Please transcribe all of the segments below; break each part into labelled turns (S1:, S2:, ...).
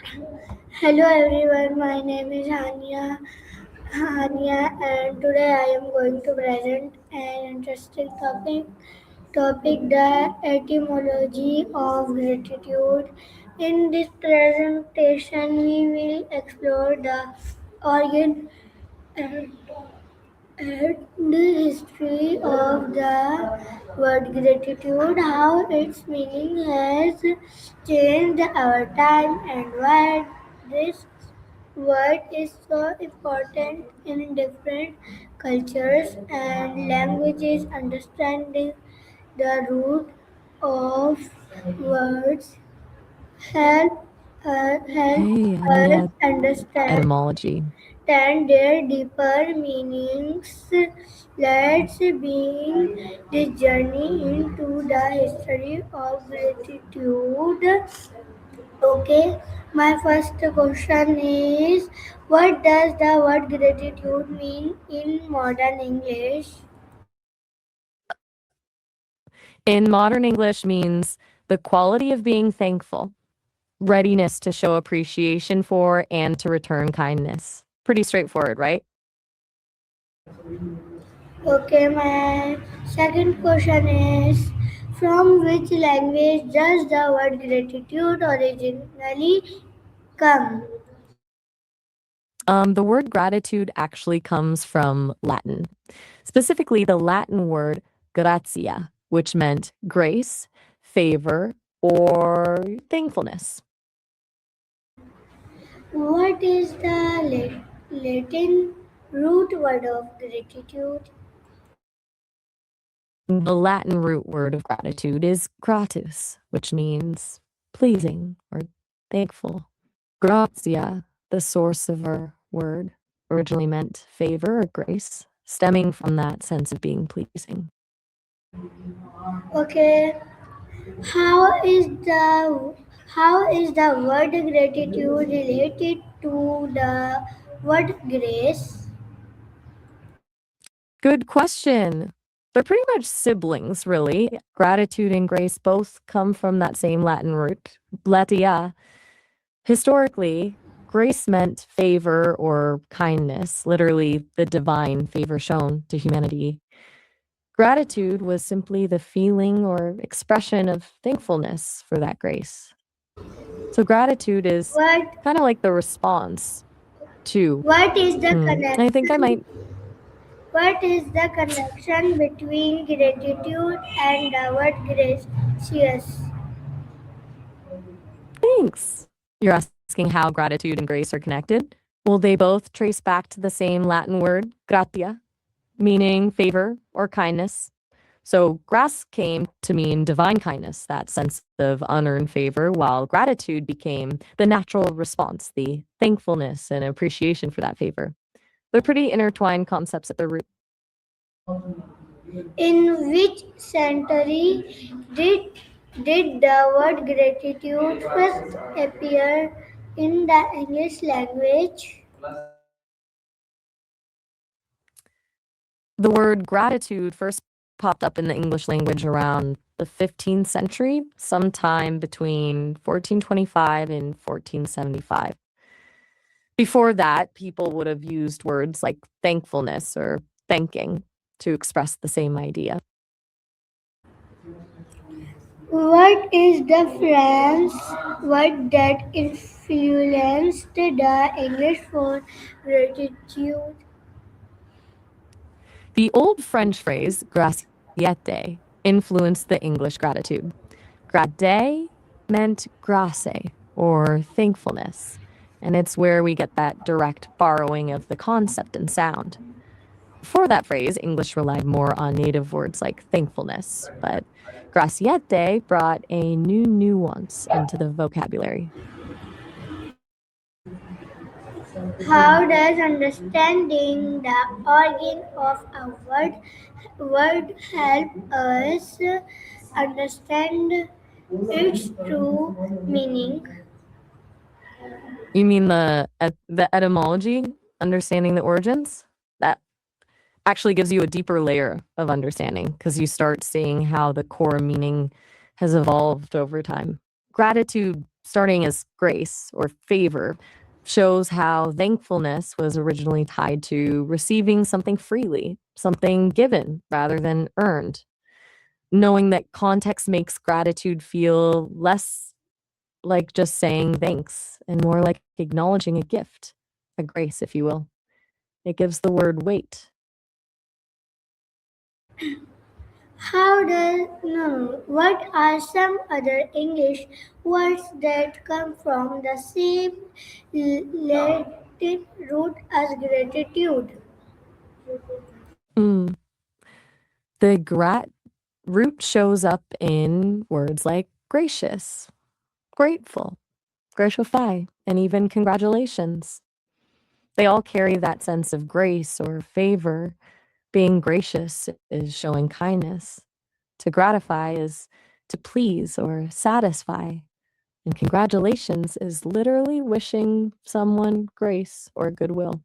S1: Hello everyone, my name is Hania, and today I am going to present an interesting topic the etymology of gratitude. In this presentation, we will explore the origin and, and the history of the word gratitude, how its meaning has changed over time, and why this word is so important in different cultures and languages. Understanding the root of words help help
S2: Hey,
S1: us
S2: Ania,
S1: understand
S2: etymology.
S1: their deeper meanings. Let's begin this journey into the history of gratitude. Okay, my first question is, what does the word gratitude mean in modern English?
S2: In modern English means the quality of being thankful, readiness to show appreciation for and to return kindness. Pretty straightforward, right?
S1: Okay, my second question is, from which language does the word gratitude originally come?
S2: The word gratitude actually comes from Latin, specifically the Latin word gratia, which meant grace, favor, or thankfulness.
S1: What is the Latin root word of gratitude?
S2: The Latin root word of gratitude is gratus, which means pleasing or thankful. Gratia, the source of our word, originally meant favor or grace, stemming from that sense of being pleasing.
S1: Okay, how is the how is the word gratitude related to the word grace?
S2: Good question. They're pretty much siblings, really. Gratitude and grace both come from that same Latin root, latia. Historically, grace meant favor or kindness, literally the divine favor shown to humanity. Gratitude was simply the feeling or expression of thankfulness for that grace. So gratitude is
S1: What
S2: kind of like the response to.
S1: what is the
S2: I think I
S1: connection?
S2: might.
S1: What is the connection between gratitude and the word gracious?
S2: Thanks. You're asking how gratitude and grace are connected? Well, they both trace back to the same Latin word, gratia, meaning favor or kindness. So, grace came to mean divine kindness, that sense of unearned favor, while gratitude became the natural response, the thankfulness and appreciation for that favor. They're pretty intertwined concepts at their root.
S1: In which century did the word gratitude first appear in the English language?
S2: The word gratitude first popped up in the English language around the 15th century, sometime between 1425 and 1475. Before that, people would have used words like thankfulness or thanking to express the same idea.
S1: What is the French word that influenced the English for gratitude?
S2: The old French phrase graciete influenced the English gratitude. Grate meant grace or thankfulness, and it's where we get that direct borrowing of the concept and sound. For that phrase, English relied more on native words like thankfulness, but graciete brought a new nuance into the vocabulary.
S1: How does understanding the origin of a word help us understand its true meaning?
S2: You mean the etymology, understanding the origins? That actually gives you a deeper layer of understanding because you start seeing how the core meaning has evolved over time. Gratitude starting as grace or favor, shows how thankfulness was originally tied to receiving something freely, something given rather than earned. Knowing that context makes gratitude feel less like just saying thanks and more like acknowledging a gift, a grace, if you will. It gives the word weight.
S1: How does no? What are some other English words that come from the same Latin root as gratitude?
S2: Mm. The grat root shows up in words like gracious, grateful, gratify, and even congratulations. They all carry that sense of grace or favor. Being gracious is showing kindness. To gratify is to please or satisfy. And congratulations is literally wishing someone grace or goodwill.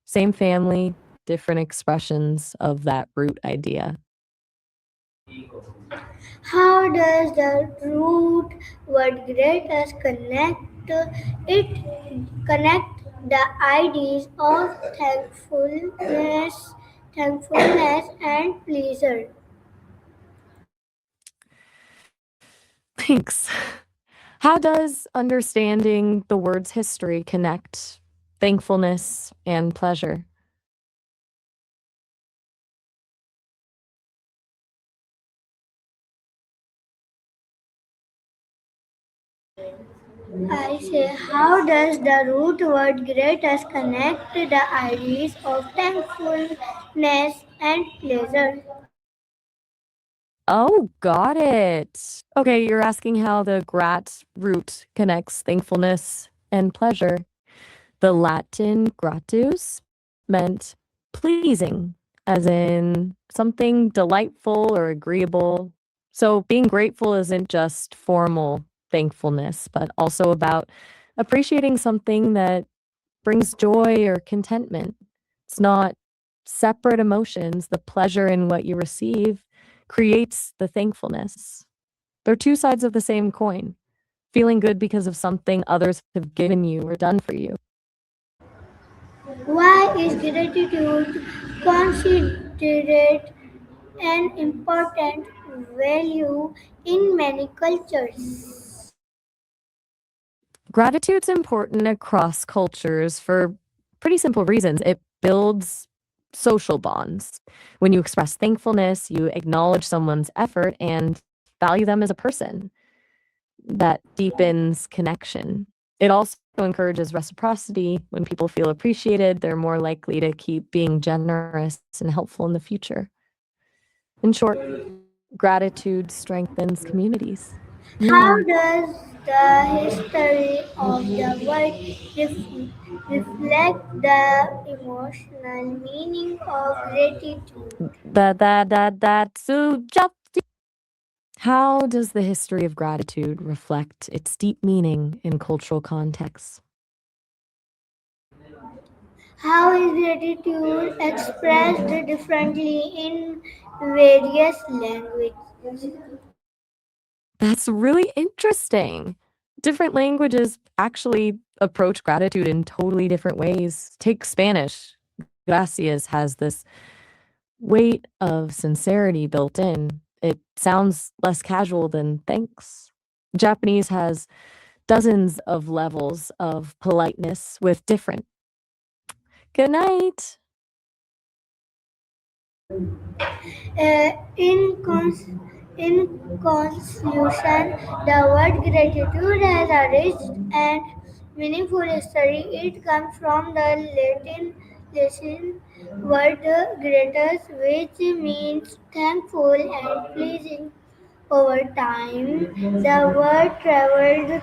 S2: Same family, different expressions of that root idea.
S1: How does the root word greatest it connect the ideas of thankfulness and pleasure?
S2: Thanks. How does understanding the word's history connect thankfulness and pleasure?
S1: I say, how does the root word greatest connect the ideas of thankfulness and pleasure?
S2: Oh, got it. Okay, you're asking how the grat root connects thankfulness and pleasure. The Latin gratus meant pleasing, as in something delightful or agreeable. So being grateful isn't just formal thankfulness, but also about appreciating something that brings joy or contentment. It's not separate emotions. The pleasure in what you receive creates the thankfulness. They're two sides of the same coin. Feeling good because of something others have given you or done for you.
S1: Why is gratitude considered an important value in many cultures?
S2: Gratitude's important across cultures for pretty simple reasons. It builds social bonds. When you express thankfulness, you acknowledge someone's effort and value them as a person. That deepens connection. It also encourages reciprocity. When people feel appreciated, they're more likely to keep being generous and helpful in the future. In short, gratitude strengthens communities.
S1: How
S2: Yeah.
S1: does the history of the world reflect the emotional meaning of gratitude?
S2: That's how does the history of gratitude reflect its deep meaning in cultural contexts?
S1: How is gratitude expressed differently in various languages?
S2: That's really interesting. Different languages actually approach gratitude in totally different ways. Take Spanish. Gracias has this weight of sincerity built in. It sounds less casual than thanks. Japanese has dozens of levels of politeness with different good night.
S1: In, in conclusion, the word gratitude has a rich and meaningful history. It comes from the Latin word gratus, which means thankful and pleasing. Over time, the word traveled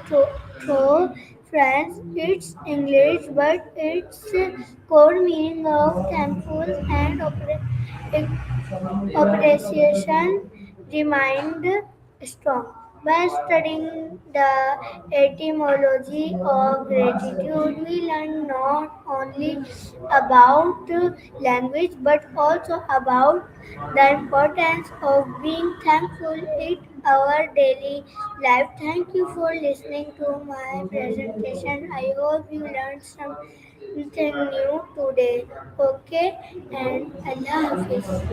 S1: through France, its English, but its core meaning of thankful and appreciation remained strong. By studying the etymology of gratitude, we learn not only about language but also about the importance of being thankful in our daily life. Thank you for listening to my presentation. I hope you learned something new today. Okay, and Allah Hafiz.